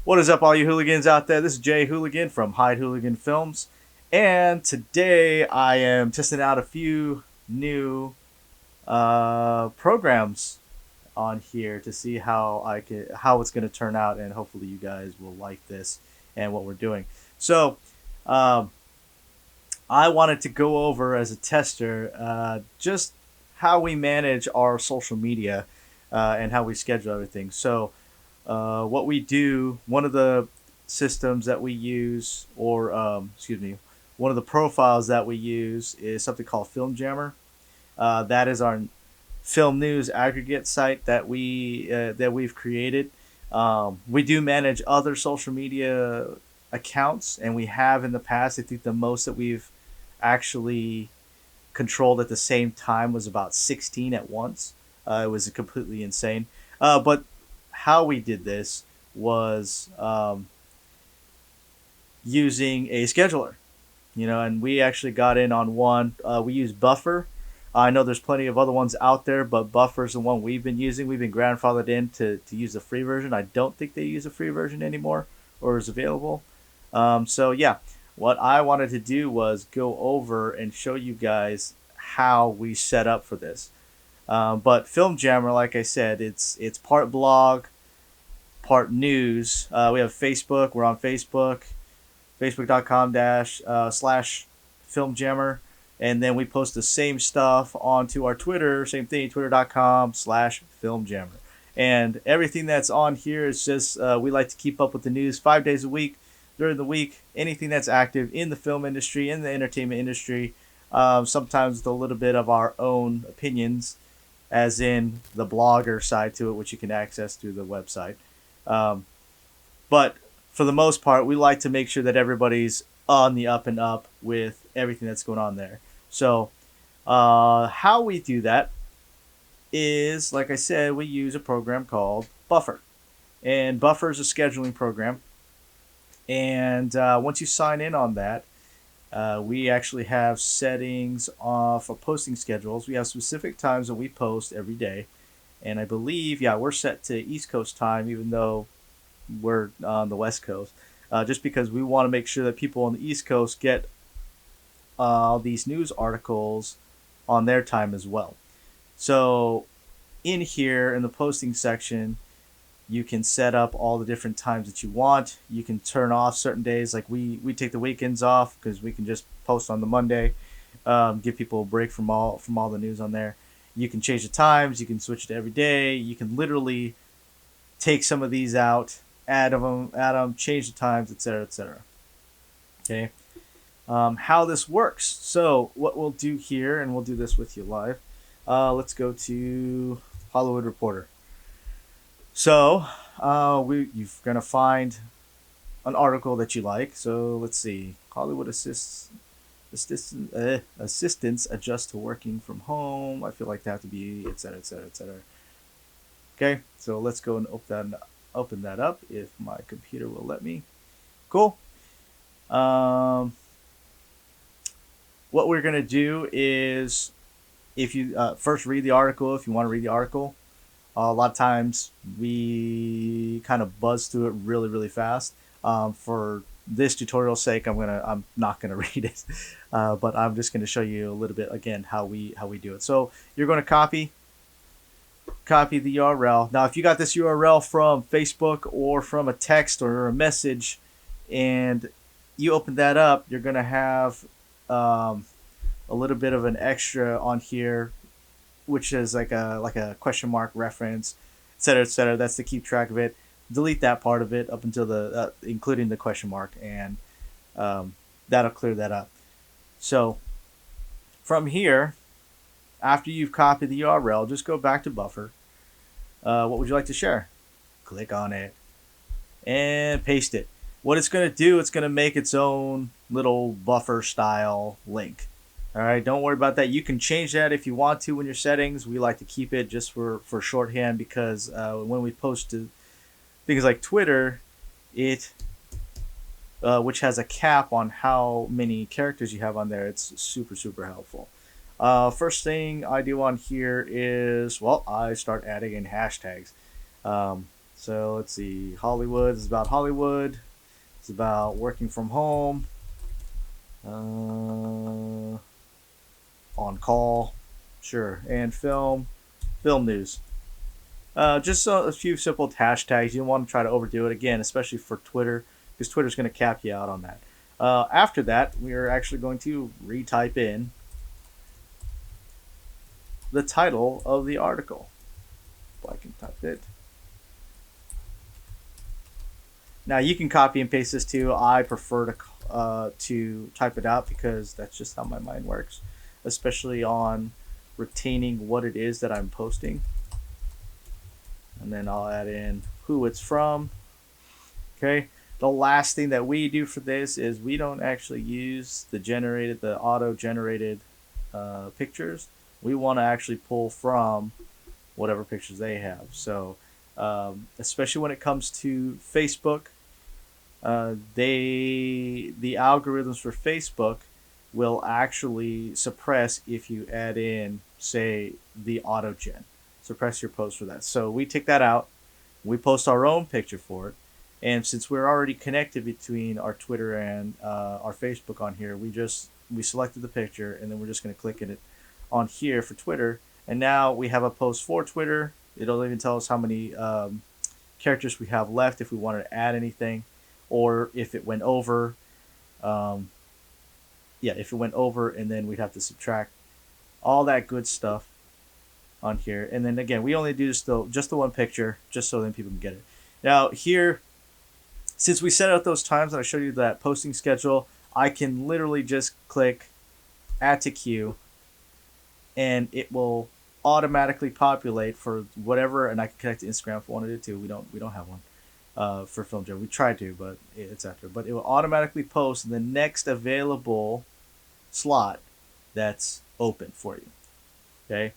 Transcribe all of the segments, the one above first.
What is up, all you hooligans out there? This is Jay Hooligan from Hyde Hooligan Films, and today I am testing out a few new programs on here to see how it's going to turn out, and hopefully you guys will like this and what we're doing. So, um, I wanted to go over as a tester just how we manage our social media and how we schedule everything. So, what we do, one of the systems that we use, or excuse me, one of the profiles that we use is something called Film Jammer. That is our film news aggregate site that we've created. We do manage other social media accounts, and we have in the past. I think the most that we've actually controlled at the same time was about 16 at once. It was completely insane. But how we did this was using a scheduler, and we actually got in on one. We use Buffer. I know there's plenty of other ones out there, but Buffer is the one we've been using. We've been grandfathered in to use the free version. I don't think they use a free version anymore or is available. So, yeah, what I wanted to do was go over and show you guys how we set up for this. But Film Jammer, like I said, it's part blog, part news. We have Facebook. We're on Facebook, facebook.com dash slash Film Jammer. And then we post the same stuff onto our Twitter, same thing, twitter.com slash Film Jammer. And everything that's on here is just, we like to keep up with the news 5 days a week, during the week, anything that's active in the film industry, in the entertainment industry, sometimes with a little bit of our own opinions, as in the blogger side to it, which you can access through the website. Um, but for the most part, we like to make sure that everybody's on the up and up with everything that's going on there. So, how we do that is, like I said, we use a program called Buffer. And Buffer is a scheduling program. And once you sign in on that, we actually have settings for posting schedules. We have specific times that we post every day. And I believe, yeah, we're set to East Coast time, even though we're on the West Coast, just because we want to make sure that people on the East Coast get these news articles on their time as well. So, in here in the posting section, you can set up all the different times that you want. You can turn off certain days, like we take the weekends off because we can just post on the Monday, give people a break from all the news on there. You can change the times. You can switch to every day. You can literally take some of these out, add them, change the times, etc., etc. Okay. How this works. So what we'll do here, and we'll do this with you live. Let's go to Hollywood Reporter. So you're gonna find an article that you like. So let's see. Hollywood assistants adjust to working from home. I feel like they have to be, etc., etc., etc. Okay, so let's go and open that up if my computer will let me. Cool. Um, what we're gonna do is, if you first read the article, if you want to read the article, a lot of times we kind of buzz through it really, really fast. For this tutorial's sake, I'm not gonna read it, but I'm just gonna show you a little bit again how we do it. So you're gonna copy the URL. Now, if you got this URL from Facebook or from a text or a message, and you open that up, you're gonna have a little bit of an extra on here, which is like a question mark reference, etc., etc. That's to keep track of it. Delete that part of it up until the including the question mark, and that'll clear that up. So from here, after you've copied the URL, just go back to Buffer. What would you like to share? Click on it and paste it. What it's going to do, it's going to make its own little Buffer style link. All right, don't worry about that. You can change that if you want to in your settings. We like to keep it just for shorthand, because when we post to things like Twitter, it which has a cap on how many characters you have on there, it's super, super helpful. First thing I do on here is, well, I start adding in hashtags. So let's see. Hollywood is about Hollywood. It's about working from home. On call, sure, and film news. Just a few simple hashtags. You don't want to try to overdo it again, especially for Twitter, because Twitter's going to cap you out on that. After that, we are actually going to retype in the title of the article. If I can type it. Now you can copy and paste this too. I prefer to type it out because that's just how my mind works, especially on retaining what it is that I'm posting. And then I'll add in who it's from. Okay. The last thing that we do for this is we don't actually use the auto-generated pictures. We want to actually pull from whatever pictures they have. So, especially when it comes to Facebook, the algorithms for Facebook will actually suppress if you add in, say, the auto-gen. Suppress your post for that. So we take that out. We post our own picture for it. And since we're already connected between our Twitter and our Facebook on here, we selected the picture, and then we're just going to click it on here for Twitter. And now we have a post for Twitter. It'll even tell us how many characters we have left if we wanted to add anything, or if it went over. If it went over, and then we'd have to subtract all that good stuff on here. And then again, we only do just the one picture, just so then people can get it. Now here, since we set out those times and I showed you that posting schedule, I can literally just click add to queue, and it will automatically populate for whatever, and I can connect to Instagram if I wanted it to. We don't have one for Film Jam. We tried to, but it's after. But it will automatically post the next available slot that's open for you. Okay.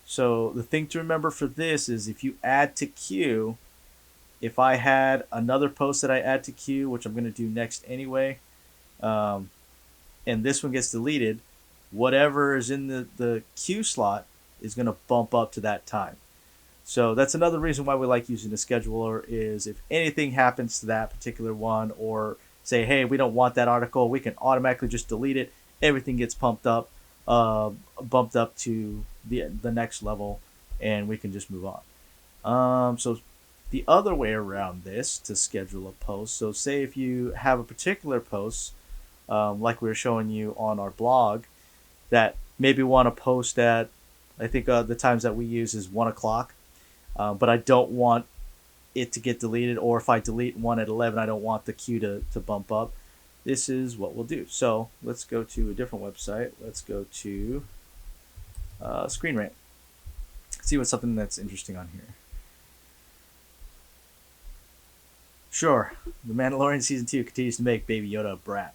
So the thing to remember for this is if you add to queue, if I had another post that I add to queue, which I'm going to do next anyway, and this one gets deleted, whatever is in the queue slot is going to bump up to that time. So that's another reason why we like using the scheduler, is if anything happens to that particular one, or say, hey, we don't want that article, we can automatically just delete it. Everything gets bumped up to the next level, and we can just move on. So the other way around this to schedule a post, so say if you have a particular post, like we were showing you on our blog, that maybe want to post at, I think the times that we use is 1 o'clock, but I don't want it to get deleted, or if I delete one at 11, I don't want the queue to bump up. This is what we'll do. So let's go to a different website. Let's go to Screen Rant. See what's something that's interesting on here. Sure, The Mandalorian Season 2 continues to make Baby Yoda a brat.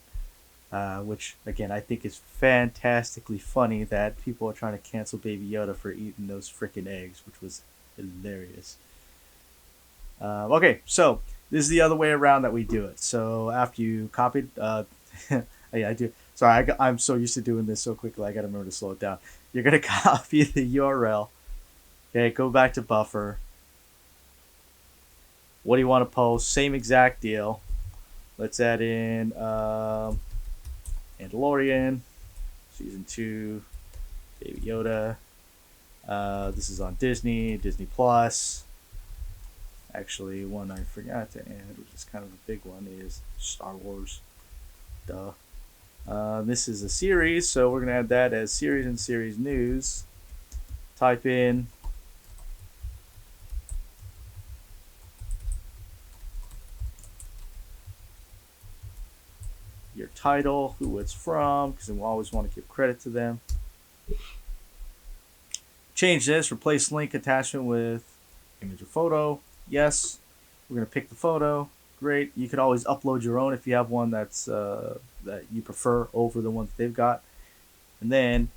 Which, again, I think is fantastically funny that people are trying to cancel Baby Yoda for eating those freaking eggs, which was hilarious. Okay, so this is the other way around that we do it. So after you copied, yeah, I do. Sorry, I'm so used to doing this so quickly, I gotta remember to slow it down. You're gonna copy the URL. Okay, go back to Buffer. What do you want to post? Same exact deal. Let's add in Mandalorian Season 2, Baby Yoda. This is on Disney Plus. Actually, one I forgot to add, which is kind of a big one, is Star Wars. Duh. This is a series, so we're going to add that as series and series news. Type in your title, who it's from, because we always want to give credit to them. Change this, replace link attachment with image or photo. Yes, we're going to pick the photo. Great. You could always upload your own if you have one that's that you prefer over the one that they've got. And then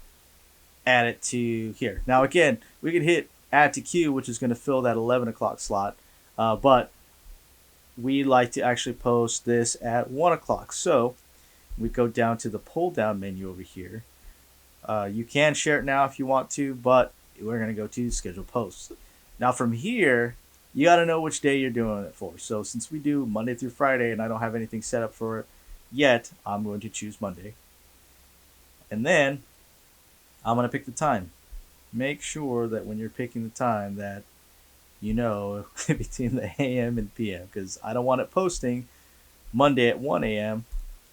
add it to here. Now again, we can hit add to queue, which is going to fill that 11 o'clock slot. But we like to actually post this at 1 o'clock. So we go down to the pull down menu over here. You can share it now if you want to, but we're going to go to schedule posts. Now from here, you got to know which day you're doing it for. So since we do Monday through Friday and I don't have anything set up for it yet, I'm going to choose Monday. And then I'm going to pick the time. Make sure that when you're picking the time that you know between the AM and PM, because I don't want it posting Monday at 1 a.m.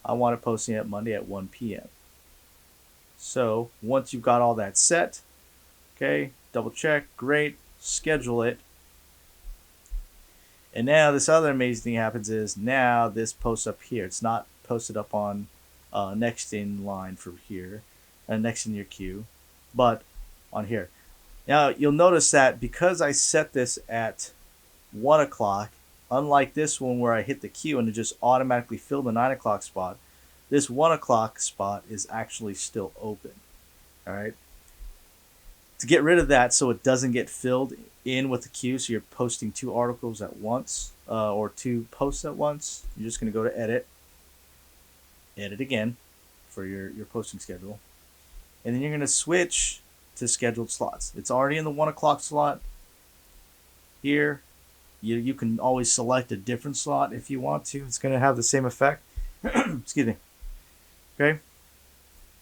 I want it posting at Monday at 1 p.m. So once you've got all that set, okay, double check, great, schedule it. And now this other amazing thing happens is now this posts up here. It's not posted up on next in line for here, next in your queue, but on here. Now you'll notice that because I set this at 1 o'clock, unlike this one where I hit the queue and it just automatically filled the 9 o'clock spot, this 1 o'clock spot is actually still open. All right. To get rid of that so it doesn't get filled in with the queue, so you're posting 2 articles at once or 2 posts at once, you're just going to go to edit again for your posting schedule. And then you're going to switch to scheduled slots. It's already in the 1 o'clock slot here. You can always select a different slot if you want to. It's going to have the same effect. Excuse me. Okay.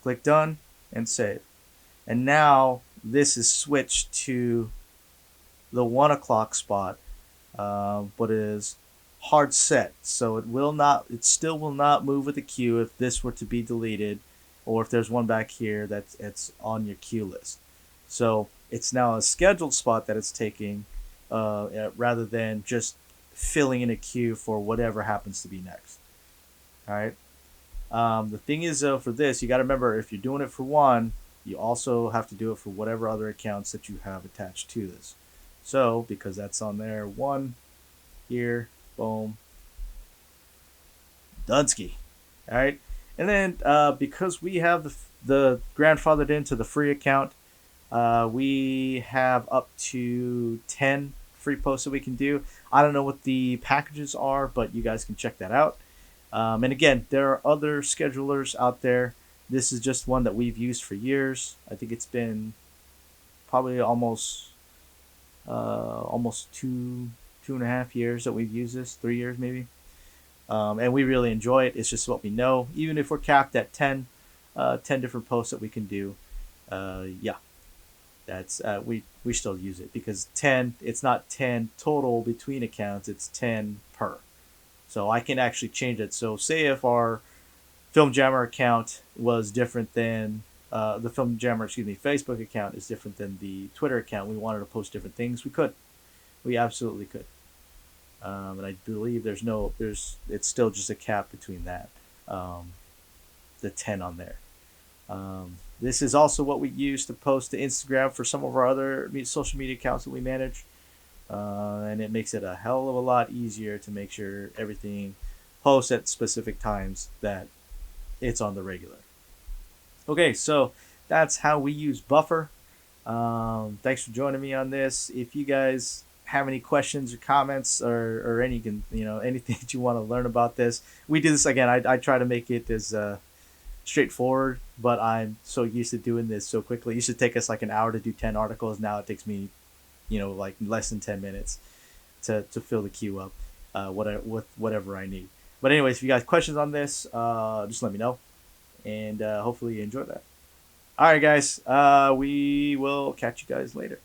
Click done and save. And now this is switched to the 1 o'clock spot, but is hard set. So it still will not move with the queue if this were to be deleted, or if there's one back here that's on your queue list. So it's now a scheduled spot that it's taking, rather than just filling in a queue for whatever happens to be next. All right. The thing is, though, for this, you got to remember, if you're doing it for one, you also have to do it for whatever other accounts that you have attached to this. So, because that's on there, 1 here, boom, Dunsky. All right. And then because we have the grandfathered into the free account, we have up to 10 free posts that we can do. I don't know what the packages are, but you guys can check that out. And again, there are other schedulers out there. This is just one that we've used for years. I think it's been probably almost 2.5 years that we've used this, 3 years maybe. And we really enjoy it. It's just what we know. Even if we're capped at 10 different posts that we can do, yeah, that's we still use it because 10. It's not 10 total between accounts. It's 10 per. So I can actually change it. So say if our Film Jammer account was different than the Film Jammer, Facebook account is different than the Twitter account. We wanted to post different things. We could. We absolutely could. And I believe it's still just a cap between that, the 10 on there. This is also what we use to post to Instagram for some of our other social media accounts that we manage. And it makes it a hell of a lot easier to make sure everything posts at specific times that it's on the regular. Okay, so that's how we use Buffer. Thanks for joining me on this. If you guys have any questions or comments or anything that you want to learn about this, we do this again. I try to make it as straightforward, but I'm so used to doing this so quickly. It used to take us like an hour to do 10 articles. Now it takes me like less than 10 minutes to fill the queue up with whatever I need. But anyways, if you guys have questions on this, just let me know, and hopefully you enjoy that. All right, guys, we will catch you guys later.